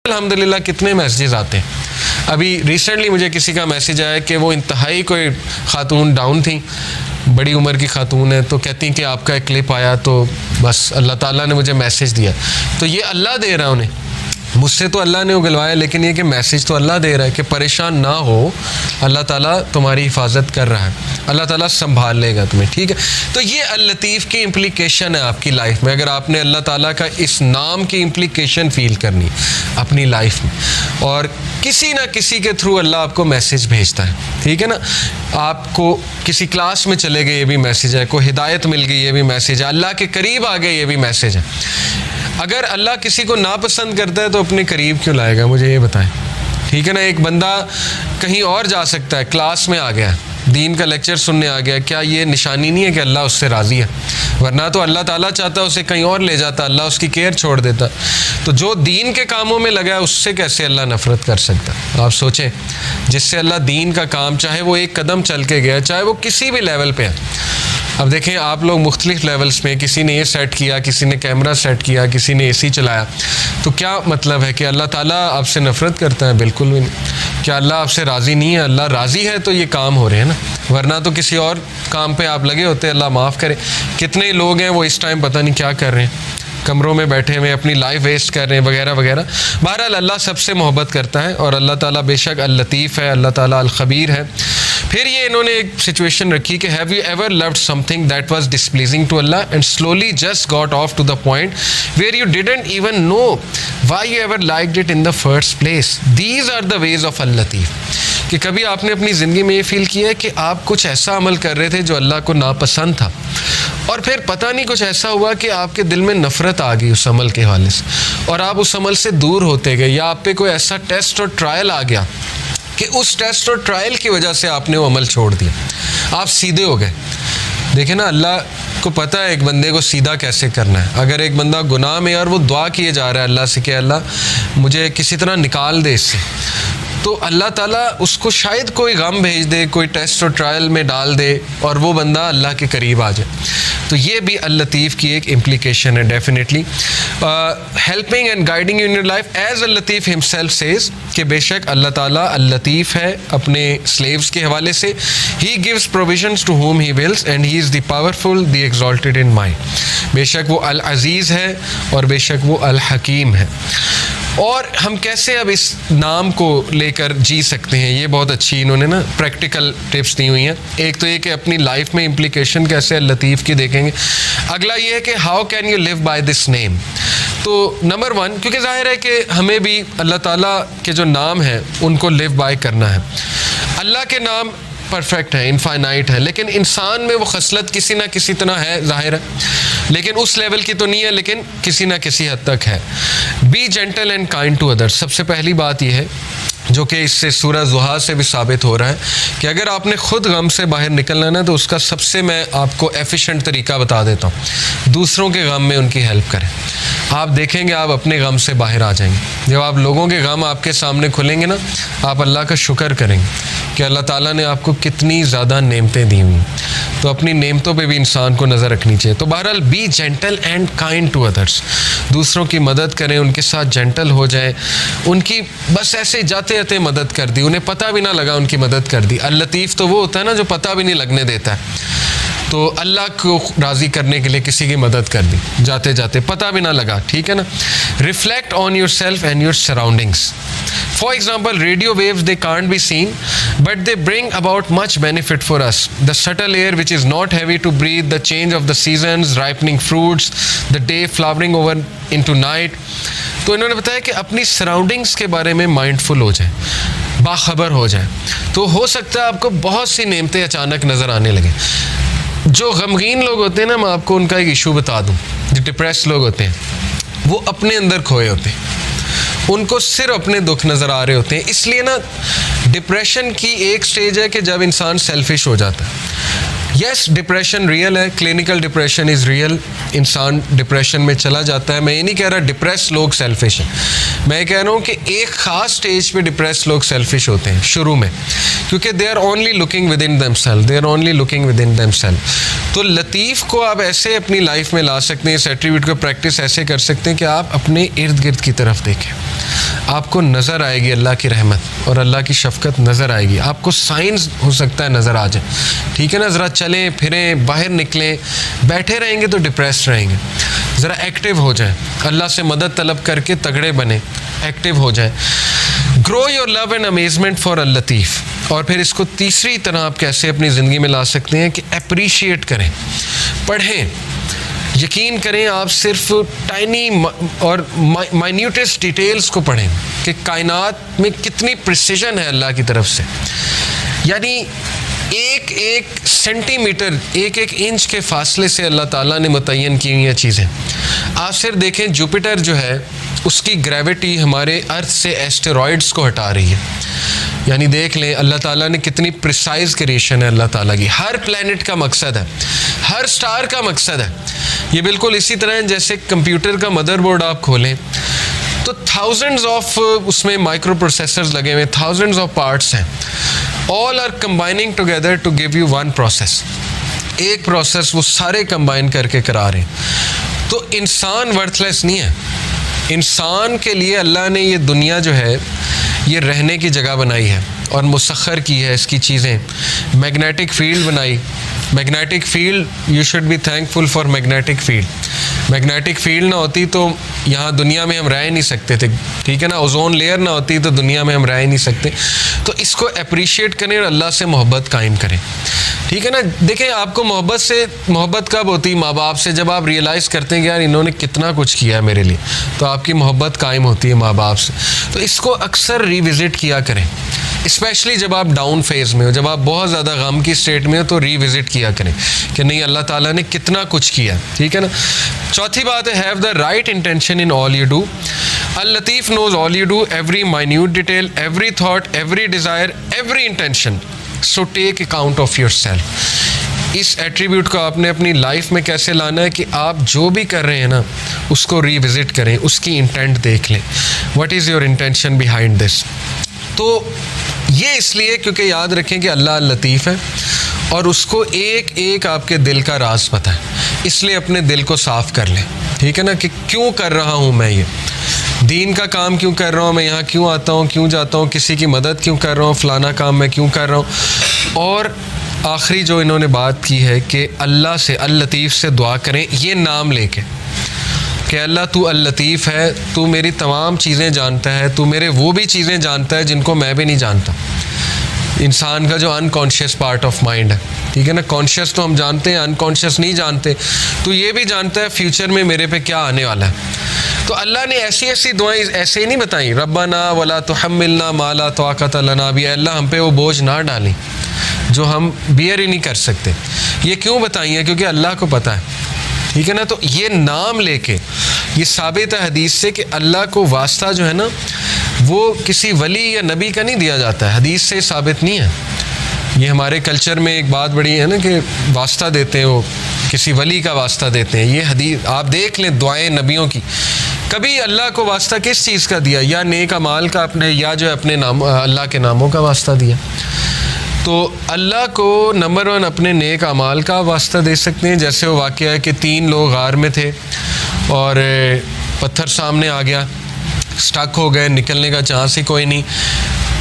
الحمدللہ کتنے میسیجز آتے ہیں. ابھی ریسنٹلی مجھے کسی کا میسیج آیا کہ وہ انتہائی کوئی خاتون ڈاؤن تھیں, بڑی عمر کی خاتون ہے, تو کہتی ہیں کہ آپ کا ایک کلپ آیا تو بس اللہ تعالیٰ نے مجھے میسیج دیا. تو یہ اللہ دے رہا ہے انہیں, مجھ سے تو اللہ نے اگلوایا, لیکن یہ کہ میسیج تو اللہ دے رہا ہے کہ پریشان نہ ہو, اللہ تعالیٰ تمہاری حفاظت کر رہا ہے, اللہ تعالیٰ سنبھال لے گا تمہیں, ٹھیک ہے. تو یہ اللطیف کی امپلیکیشن ہے آپ کی لائف میں. اگر آپ نے اللہ تعالیٰ کا اس نام کی امپلیکیشن فیل کرنی اپنی لائف میں, اور کسی نہ کسی کے تھرو اللہ آپ کو میسیج بھیجتا ہے, ٹھیک ہے نا. آپ کو کسی کلاس میں چلے گئے, یہ بھی میسیج ہے. کوئی ہدایت مل گئی, یہ بھی میسیج ہے. اللہ کے قریب آ گئے, یہ بھی میسیج ہے. اگر اللہ کسی کو ناپسند کرتا ہے تو اپنے قریب کیوں لائے گا, مجھے یہ بتائیں, ٹھیک ہے نا. ایک بندہ کہیں اور جا سکتا ہے, کلاس میں آ گیا, دین کا لیکچر سننے آ گیا, کیا یہ نشانی نہیں ہے کہ اللہ اس سے راضی ہے؟ ورنہ تو اللہ تعالیٰ چاہتا اسے کہیں اور لے جاتا, اللہ اس کی کیئر چھوڑ دیتا. تو جو دین کے کاموں میں لگا ہے اس سے کیسے اللہ نفرت کر سکتا؟ آپ سوچیں, جس سے اللہ دین کا کام, چاہے وہ ایک قدم چل کے گیا, چاہے وہ کسی بھی لیول پہ ہے. اب دیکھیں آپ لوگ مختلف لیولز میں, کسی نے یہ سیٹ کیا, کسی نے کیمرہ سیٹ کیا, کسی نے اے سی چلایا, تو کیا مطلب ہے کہ اللہ تعالیٰ آپ سے نفرت کرتا ہے؟ بالکل بھی نہیں. کیا اللہ آپ سے راضی نہیں ہے؟ اللہ راضی ہے تو یہ کام ہو رہے ہیں نا, ورنہ تو کسی اور کام پہ آپ لگے ہوتے. اللہ معاف کرے, کتنے لوگ ہیں وہ اس ٹائم پتہ نہیں کیا کر رہے ہیں, کمروں میں بیٹھے ہوئے اپنی لائف ویسٹ کر رہے ہیں وغیرہ وغیرہ. بہرحال اللہ سب سے محبت کرتا ہے, اور اللہ تعالیٰ بے شک اللطیف ہے, اللہ تعالیٰ الخبیر ہے. پھر یہ انہوں نے ایک سچویشن رکھی کہ have you ever loved something that was displeasing to Allah and slowly just got off to the point where you didn't even know why you ever liked it in the first place. These are the ways of Al-Latif. کہ کبھی آپ نے اپنی زندگی میں یہ فیل کیا ہے کہ آپ کچھ ایسا عمل کر رہے تھے جو اللہ کو ناپسند تھا, اور پھر پتہ نہیں کچھ ایسا ہوا کہ آپ کے دل میں نفرت آ گئی اس عمل کے حوالے سے, اور آپ اس عمل سے دور ہوتے گئے, یا آپ پہ کوئی ایسا ٹیسٹ اور ٹرائل آ گیا کہ اس ٹیسٹ اور ٹرائل کی وجہ سے آپ نے وہ عمل چھوڑ دیا, آپ سیدھے ہو گئے. دیکھیں نا, اللہ کو پتہ ہے ایک بندے کو سیدھا کیسے کرنا ہے. اگر ایک بندہ گناہ میں اور وہ دعا کیے جا رہا ہے اللہ سے کہ اللہ مجھے کسی طرح نکال دے اس سے, تو اللہ تعالیٰ اس کو شاید کوئی غم بھیج دے, کوئی ٹیسٹ اور ٹرائل میں ڈال دے, اور وہ بندہ اللہ کے قریب آ جائے. تو یہ بھی اللطیف کی ایک امپلیکیشن ہے definitely. Helping and guiding in your life as اللطیف ہمسیلف سیز, کہ بے شک اللہ تعالیٰ اللطیف ہے اپنے سلیوز کے حوالے سے. He gives provisions to whom he wills and he is the powerful the exalted in mind. بے شک وہ العزیز ہے اور بے شک وہ الحکیم ہے. اور ہم کیسے اب اس نام کو لے کر جی سکتے ہیں, یہ بہت اچھی انہوں نے نا پریکٹیکل ٹپس دی ہوئی ہیں. ایک تو یہ کہ اپنی لائف میں امپلیکیشن کیسے اللطیف کی دیکھیں گے. اگلا یہ ہے کہ how can you live by this name. تو نمبر 1, کیونکہ ظاہر ہے کہ ہمیں بھی اللہ تعالیٰ کے جو نام ہیں ان کو لیو بائی کرنا ہے. اللہ کے نام پرفیکٹ ہے, انفائنائٹ ہے, لیکن انسان میں وہ خصلت کسی نہ کسی طرح ہے, ظاہر ہے, لیکن اس لیول کی تو نہیں ہے, لیکن کسی نہ کسی حد تک ہے. Be gentle and kind to others. سب سے پہلی بات یہ ہے جو کہ اس سے سورہ ضحیٰ سے بھی ثابت ہو رہا ہے کہ اگر آپ نے خود غم سے باہر نکلنا نا, تو اس کا سب سے میں آپ کو ایفیشینٹ طریقہ بتا دیتا ہوں, دوسروں کے غم میں ان کی ہیلپ کریں. آپ دیکھیں گے آپ اپنے غم سے باہر آ جائیں گے. جب آپ لوگوں کے غم آپ کے سامنے کھلیں گے نا, آپ اللہ کا شکر کریں گے کہ اللہ تعالیٰ نے آپ کو کتنی زیادہ نعمتیں دی ہوئی. تو اپنی نعمتوں پہ بھی انسان کو نظر رکھنی چاہیے. تو بہرحال be gentle and kind to others. دوسروں کی مدد کریں, ان کے ساتھ جینٹل ہو جائیں, ان کی بس ایسے جاتے جاتے مدد کر دی, انہیں پتہ بھی نہ لگا ان کی مدد کر دی. اللطیف تو وہ ہوتا ہے نا جو پتہ بھی نہیں لگنے دیتا ہے. تو اللہ کو راضی کرنے کے لیے کسی کی مدد کر دی جاتے جاتے, پتہ بھی نہ لگا, ٹھیک ہے نا. Reflect on your self and your surroundings. For example, radio waves, they can't be seen, but they bring about much benefit for us. The subtle air which is not heavy to breathe, the change of the seasons, ripening fruits, the day flowering over into night. تو انہوں نے بتایا کہ اپنی surroundings کے بارے میں mindful ہو جائیں, باخبر ہو جائیں, تو ہو سکتا ہے آپ کو بہت سی نعمتیں اچانک نظر آنے لگیں. جو غمگین لوگ ہوتے ہیں نا, میں آپ کو ان کا ایک ایشو بتا دوں. جو ڈپریس لوگ ہوتے ہیں وہ اپنے اندر کھوئے ہوتے ہیں, ان کو صرف اپنے دکھ نظر آ رہے ہوتے ہیں. اس لیے نا ڈپریشن کی ایک سٹیج ہے کہ جب انسان سیلفش ہو جاتا ہے. یس, ڈپریشن ریئل ہے, کلینکل ڈپریشن از ریئل, انسان ڈپریشن میں چلا جاتا ہے. میں یہ نہیں کہہ رہا ڈپریس لوگ سیلفش ہیں, میں یہ کہہ رہا ہوں کہ ایک خاص سٹیج پہ ڈپریس لوگ سیلفش ہوتے ہیں شروع میں, کیونکہ they are only looking within them self, they are only looking within them self. تو لطیف کو آپ ایسے اپنی لائف میں لا سکتے ہیں, اس ایٹریبیوٹ کو پریکٹس ایسے کر سکتے ہیں کہ آپ اپنے ارد گرد کی طرف دیکھیں. آپ کو نظر آئے گی اللہ کی رحمت اور اللہ کی شفقت نظر آئے گی. آپ کو سائنس ہو سکتا ہے نظر آ جائے, ٹھیک ہے نا. ذرا چلیں پھریں, باہر نکلیں. بیٹھے رہیں گے تو ڈپریسڈ رہیں گے. ذرا ایکٹیو ہو جائیں, اللہ سے مدد طلب کر کے تگڑے بنیں, ایکٹیو ہو جائیں. Grow your love and amazement for Al-Latif. اور پھر اس کو تیسری طرح آپ کیسے اپنی زندگی میں لا سکتے ہیں کہ اپریشیٹ کریں, پڑھیں. یقین کریں آپ صرف ٹائنی اور مائنیوٹسٹ ڈیٹیلز کو پڑھیں کہ کائنات میں کتنی پریسیجن ہے اللہ کی طرف سے. یعنی ایک ایک سینٹی میٹر, ایک ایک انچ کے فاصلے سے اللہ تعالیٰ نے متعین کی ہوئی ہیں چیزیں. آپ صرف دیکھیں جوپیٹر جو ہے اس کی گریوٹی ہمارے ارتھ سے ایسٹیرائڈس کو ہٹا رہی ہے. یعنی دیکھ لیں اللہ تعالیٰ نے کتنی پریسائز کریشن ہے اللہ تعالیٰ کی. ہر پلینٹ کا مقصد ہے, ہر سٹار کا مقصد ہے. یہ بالکل اسی طرح ہے جیسے کمپیوٹر کا مدر بورڈ آپ کھولیں تو تھاؤزنڈز آف اس میں مائکرو پروسیسرز لگے ہوئے, تھاؤزنڈز آف پارٹس ہیں. All are combining together to give you one process. ایک پروسیس وہ سارے کمبائن کر کے کرا رہے ہیں. تو انسان ورتھ لیس نہیں ہے. انسان کے لیے اللہ نے یہ دنیا جو ہے یہ رہنے کی جگہ بنائی ہے اور مسخر کی ہے اس کی چیزیں. میگنیٹک فیلڈ بنائی. Magnetic field, you should be thankful for magnetic field. Magnetic field نہ ہوتی تو یہاں دنیا میں ہم رہ ہی نہیں سکتے تھے, ٹھیک ہے نا. اوزون لیئر نہ ہوتی تو دنیا میں ہم رہ ہی نہیں سکتے. تو اس کو اپریشیٹ کریں اور اللہ سے محبت قائم کریں, ٹھیک ہے نا. دیکھیں آپ کو محبت کب ہوتی؟ ماں باپ سے. جب آپ ریئلائز کرتے ہیں کہ یار انہوں نے کتنا کچھ کیا ہے میرے لیے, تو آپ کی محبت قائم ہوتی ہے ماں باپ سے. تو اس کو اکثر ریوزٹ کیا کریں, اسپیشلی جب آپ ڈاؤن فیز میں ہو, جب آپ بہت زیادہ غم کی اسٹیٹ میں ہو تو ریوزٹ کیا کریں کہ نہیں اللہ تعالیٰ نے کتنا کچھ کیا, ٹھیک ہے نا. چوتھی بات ہے have the right intention in all you do. اللطیف knows all you do, every minute detail, every thought, every desire, every intention. So take account of yourself. اس ایٹریبیوٹ کو آپ نے اپنی لائف میں کیسے لانا ہے کہ آپ جو بھی کر رہے ہیں نا اس کو ریوزٹ کریں, اس کی انٹینٹ دیکھ لیں. What is your intention behind this? تو یہ اس لیے کیونکہ یاد رکھیں کہ اللہ لطیف ہے اور اس کو ایک ایک آپ کے دل کا راز پتہ ہے. اس لیے اپنے دل کو صاف کر لیں, ٹھیک ہے نا, کہ کیوں کر رہا ہوں میں یہ دین کا کام, کیوں کر رہا ہوں میں یہاں, کیوں آتا ہوں, کیوں جاتا ہوں, کسی کی مدد کیوں کر رہا ہوں, فلانا کام میں کیوں کر رہا ہوں. اور آخری جو انہوں نے بات کی ہے کہ اللہ سے اللطیف سے دعا کریں یہ نام لے کے کہ اللہ تو اللطیف ہے, تو میری تمام چیزیں جانتا ہے, تو میرے وہ بھی چیزیں جانتا ہے جن کو میں بھی نہیں جانتا. انسان کا جو انکانشیس پارٹ آف مائنڈ ہے, ٹھیک ہے نا. کانشیس تو ہم جانتے ہیں, انکانشیس نہیں جانتے. تو یہ بھی جانتا ہے فیوچر میں میرے پہ کیا آنے والا ہے. تو اللہ نے ایسی ایسی دعائیں ایسے ہی نہیں بتائیں, ربنا ولا تحملنا ما لا طاقت لنا بہ, اللہ ہم پہ وہ بوجھ نہ ڈالیں جو ہم بیئر ہی نہیں کر سکتے. یہ کیوں بتائی ہیں؟ کیونکہ اللہ کو پتہ ہے, ٹھیک ہے نا. تو یہ نام لے کے یہ ثابت ہے حدیث سے کہ اللہ کو واسطہ جو ہے نا وہ کسی ولی یا نبی کا نہیں دیا جاتا ہے, حدیث سے ثابت نہیں ہے. یہ ہمارے کلچر میں ایک بات بڑی ہے نا کہ واسطہ دیتے ہیں, وہ کسی ولی کا واسطہ دیتے ہیں. یہ حدیث آپ دیکھ لیں دعائیں نبیوں کی, کبھی اللہ کو واسطہ کس چیز کا دیا؟ یا نیک اعمال کا اپنے, یا جو اپنے نام اللہ کے ناموں کا واسطہ دیا. تو اللہ کو نمبر 1 اپنے نیک اعمال کا واسطہ دے سکتے ہیں. جیسے وہ واقعہ ہے کہ 3 لوگ غار میں تھے اور پتھر سامنے آ گیا, سٹک ہو گئے, نکلنے کا چانس ہی کوئی نہیں,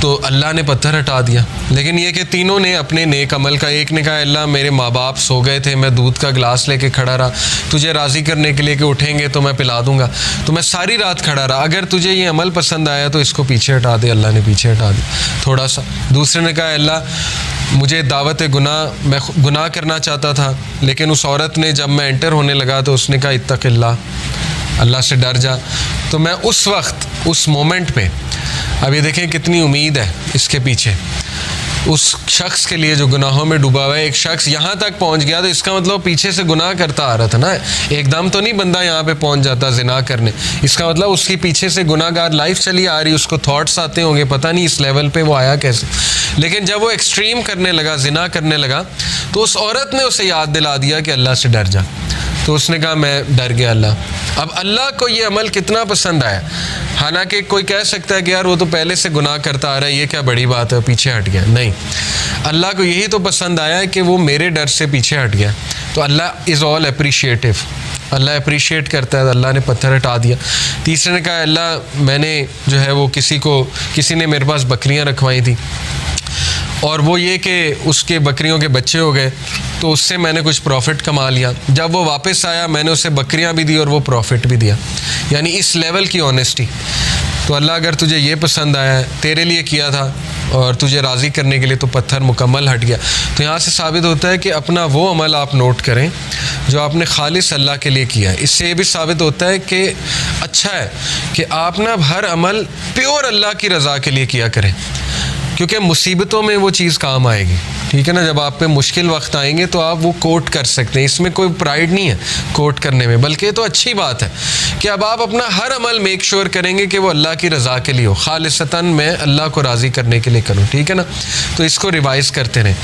تو اللہ نے پتھر ہٹا دیا. لیکن یہ کہ تینوں نے اپنے نیک عمل کا, ایک نے کہا اللہ میرے ماں باپ سو گئے تھے, میں دودھ کا گلاس لے کے کھڑا رہا, تجھے راضی کرنے کے لیے کہ اٹھیں گے تو میں پلا دوں گا, تو میں ساری رات کھڑا رہا, اگر تجھے یہ عمل پسند آیا تو اس کو پیچھے ہٹا دے. اللہ نے پیچھے ہٹا دیا تھوڑا سا. دوسرے نے کہا اللہ مجھے دعوت گناہ, میں گناہ کرنا چاہتا تھا, لیکن اس عورت نے جب میں انٹر ہونے لگا تو اس نے کہا اتق اللہ, اللہ سے ڈر جا, تو میں اس وقت اس مومنٹ پہ, اب یہ دیکھیں کتنی امید ہے اس کے پیچھے, اس شخص کے لیے جو گناہوں میں ڈوبا ہوا ہے. ایک شخص یہاں تک پہنچ گیا تو اس کا مطلب پیچھے سے گناہ کرتا آ رہا تھا نا, ایک دم تو نہیں بندہ یہاں پہ پہنچ جاتا زنا کرنے. اس کا مطلب اس کی پیچھے سے گناہ گار لائف چلی آ رہی, اس کو تھاٹس آتے ہوں گے, پتہ نہیں اس لیول پہ وہ آیا کیسے. لیکن جب وہ ایکسٹریم کرنے لگا, زنا کرنے لگا, تو اس عورت نے اسے یاد دلا دیا کہ اللہ سے ڈر جا. تو اس نے کہا میں ڈر گیا اللہ۔ اب اللہ کو یہ عمل کتنا پسند آیا، حالانکہ کوئی کہہ سکتا ہے کہ یار وہ تو پہلے سے گناہ کرتا آ رہا ہے، یہ کیا بڑی بات ہے، پیچھے ہٹ گیا۔ نہیں، اللہ کو یہی تو پسند آیا ہے کہ وہ میرے ڈر سے پیچھے ہٹ گیا۔ تو اللہ از آل اپریشیٹو، اللہ اپریشیٹ کرتا ہے۔ اللہ نے پتھر ہٹا دیا۔ تیسرے نے کہا اللہ میں نے جو ہے وہ کسی نے میرے پاس بکریاں رکھوائی تھیں، اور وہ یہ کہ اس کے بکریوں کے بچے ہو گئے، تو اس سے میں نے کچھ پروفٹ کما لیا۔ جب وہ واپس آیا میں نے اسے بکریاں بھی دی اور وہ پروفٹ بھی دیا۔ یعنی اس لیول کی آنیسٹی۔ تو اللہ اگر تجھے یہ پسند آیا ہے، تیرے لیے کیا تھا اور تجھے راضی کرنے کے لیے، تو پتھر مکمل ہٹ گیا۔ تو یہاں سے ثابت ہوتا ہے کہ اپنا وہ عمل آپ نوٹ کریں جو آپ نے خالص اللہ کے لیے کیا ہے۔ اس سے یہ بھی ثابت ہوتا ہے کہ اچھا ہے کہ آپ نا ہر عمل پیور اللہ کی رضا کے لیے کیا کریں، کیونکہ مصیبتوں میں وہ چیز کام آئے گی، ٹھیک ہے نا۔ جب آپ پہ مشکل وقت آئیں گے تو آپ وہ کوٹ کر سکتے ہیں، اس میں کوئی پرائیڈ نہیں ہے کوٹ کرنے میں، بلکہ تو اچھی بات ہے کہ اب آپ اپنا ہر عمل میک شور کریں گے کہ وہ اللہ کی رضا کے لیے ہو، خالصتاً میں اللہ کو راضی کرنے کے لیے کروں، ٹھیک ہے نا۔ تو اس کو ریوائز کرتے رہیں،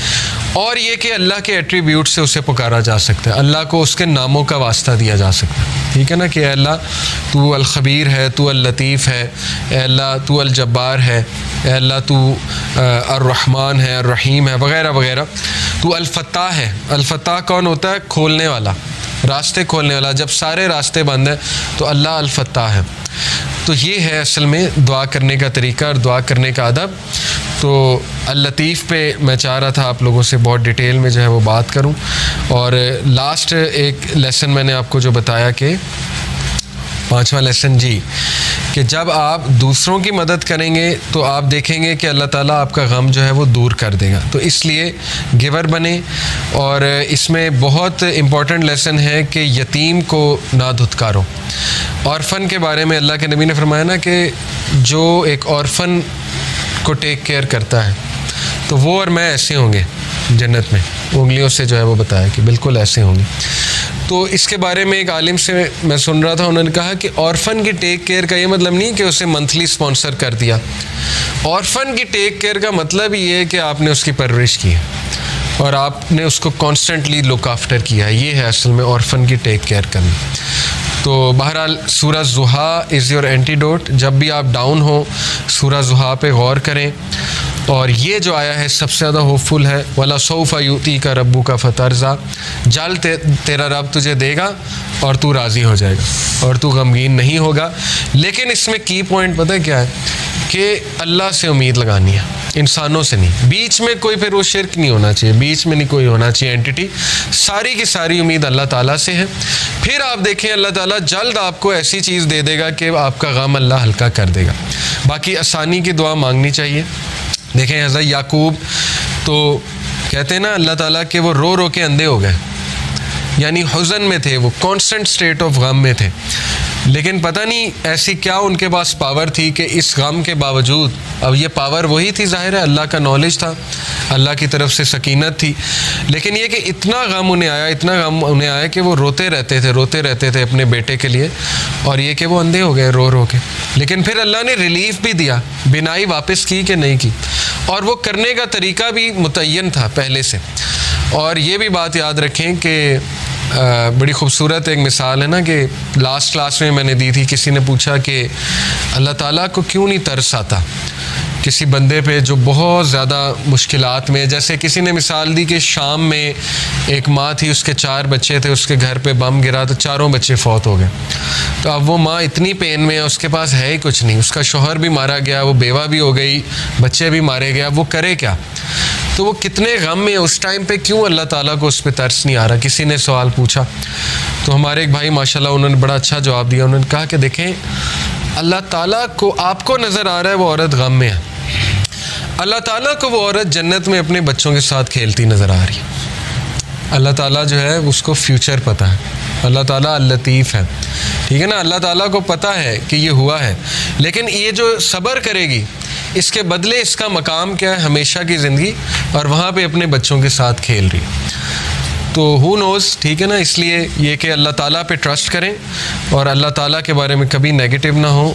اور یہ کہ اللہ کے ایٹریبیوٹ سے اسے پکارا جا سکتا ہے، اللہ کو اس کے ناموں کا واسطہ دیا جا سکتا ہے، ٹھیک ہے نا، کہ اے اللہ تو الخبیر ہے، تو اللطیف ہے، اے اللہ تو الجبار ہے، اے اللہ تو الرحمن ہے، الرحیم ہے، وغیرہ وغیرہ۔ تو الفتاح ہے۔ الفتاح کون ہوتا ہے؟ کھولنے والا، راستے کھولنے والا۔ جب سارے راستے بند ہیں تو اللہ الفتاح ہے۔ تو یہ ہے اصل میں دعا کرنے کا طریقہ اور دعا کرنے کا ادب۔ تو اللطیف پہ میں چاہ رہا تھا آپ لوگوں سے بہت ڈیٹیل میں جو ہے وہ بات کروں، اور لاسٹ ایک لیسن میں نے آپ کو جو بتایا کہ 5واں لیسن جی، کہ جب آپ دوسروں کی مدد کریں گے تو آپ دیکھیں گے کہ اللہ تعالیٰ آپ کا غم جو ہے وہ دور کر دے گا۔ تو اس لیے گیور بنیں، اور اس میں بہت امپورٹنٹ لیسن ہے کہ یتیم کو نہ دھتکارو۔ اورفن کے بارے میں اللہ کے نبی نے فرمایا نا کہ جو ایک اورفن کو ٹیک کیئر کرتا ہے تو وہ اور میں ایسے ہوں گے جنت میں، انگلیوں سے جو ہے وہ بتایا کہ بالکل ایسے ہوں گے۔ تو اس کے بارے میں ایک عالم سے میں سن رہا تھا، انہوں نے کہا کہ اورفن کی ٹیک کیئر کا یہ مطلب نہیں کہ اسے منتھلی اسپانسر کر دیا۔ اورفن کی ٹیک کیئر کا مطلب یہ ہے کہ آپ نے اس کی پرورش کی ہے اور آپ نے اس کو کانسٹنٹلی لک آفٹر کیا ہے، یہ ہے اصل میں اورفن کی ٹیک کیئر کرنا۔ تو بہرحال سورہ ضحیٰ از یور اینٹیڈوٹ۔ جب بھی آپ ڈاؤن ہوں سورہ ضحیٰ پہ غور کریں، اور یہ جو آیا ہے سب سے زیادہ ہوپ فل ہے، وَلَسَوْفَ يُؤْتِيكَ رَبُّكَ فَتَرْضَىٰ، جلد تیرا رب تجھے دے گا اور تو راضی ہو جائے گا اور تو غمگین نہیں ہوگا۔ لیکن اس میں کی پوائنٹ پتہ ہے کیا ہے؟ کہ اللہ سے امید لگانی ہے، انسانوں سے نہیں۔ بیچ میں کوئی پھر وہ شرک نہیں ہونا چاہیے، بیچ میں نہیں کوئی ہونا چاہیے اینٹی، ساری کی ساری امید اللہ تعالیٰ سے ہے۔ پھر آپ دیکھیں اللہ تعالیٰ جلد آپ کو ایسی چیز دے دے گا کہ آپ کا غم اللہ ہلکا کر دے گا۔ باقی آسانی کی دعا مانگنی چاہیے۔ دیکھیں حضرت یعقوب تو کہتے ہیں نا اللہ تعالیٰ کہ وہ رو رو کے اندھے ہو گئے، یعنی حزن میں تھے، وہ کانسٹنٹ اسٹیٹ آف غم میں تھے، لیکن پتہ نہیں ایسی کیا ان کے پاس پاور تھی کہ اس غم کے باوجود، اب یہ پاور وہی تھی ظاہر ہے، اللہ کا نالج تھا، اللہ کی طرف سے سکینت تھی، لیکن یہ کہ اتنا غم انہیں آیا کہ وہ روتے رہتے تھے اپنے بیٹے کے لیے، اور یہ کہ وہ اندھے ہو گئے رو رو کے۔ لیکن پھر اللہ نے ریلیف بھی دیا، بینائی واپس کی کہ نہیں کی، اور وہ کرنے کا طریقہ بھی متعین تھا پہلے سے۔ اور یہ بھی بات یاد رکھیں کہ بڑی خوبصورت ایک مثال ہے نا کہ لاسٹ کلاس میں نے دی تھی، کسی نے پوچھا کہ اللہ تعالیٰ کو کیوں نہیں ترس آتا کسی بندے پہ جو بہت زیادہ مشکلات میں، جیسے کسی نے مثال دی کہ شام میں ایک ماں تھی، اس کے 4 بچے تھے، اس کے گھر پہ بم گرا تو 4 بچے فوت ہو گئے۔ تو اب وہ ماں اتنی پین میں ہے، اس کے پاس ہے ہی کچھ نہیں، اس کا شوہر بھی مارا گیا، وہ بیوہ بھی ہو گئی، بچے بھی مارے گیا، وہ کرے کیا؟ تو وہ کتنے غم میں اس ٹائم پہ، کیوں اللہ تعالیٰ کو اس پہ ترس نہیں آ رہا؟ کسی نے سوال پوچھا تو ہمارے ایک بھائی ماشاءاللہ انہوں نے بڑا اچھا جواب دیا۔ انہوں نے کہا کہ دیکھیں اللہ تعالیٰ کو، آپ کو نظر آ رہا ہے وہ عورت غم میں ہے، اللہ تعالیٰ کو وہ عورت جنت میں اپنے بچوں کے ساتھ کھیلتی نظر آ رہی ہے۔ اللہ تعالیٰ جو ہے اس کو فیوچر پتہ ہے، اللہ تعالیٰ اللطیف ہے، ٹھیک ہے نا، اللہ تعالیٰ کو پتہ ہے کہ یہ ہوا ہے، لیکن یہ جو صبر کرے گی اس کے بدلے اس کا مقام کیا ہے؟ ہمیشہ کی زندگی، اور وہاں پہ اپنے بچوں کے ساتھ کھیل رہی ہے۔ تو ہو نوز، ٹھیک ہے نا، اس لیے یہ کہ اللہ تعالیٰ پہ ٹرسٹ کریں اور اللہ تعالیٰ کے بارے میں کبھی نیگیٹو نہ ہوں۔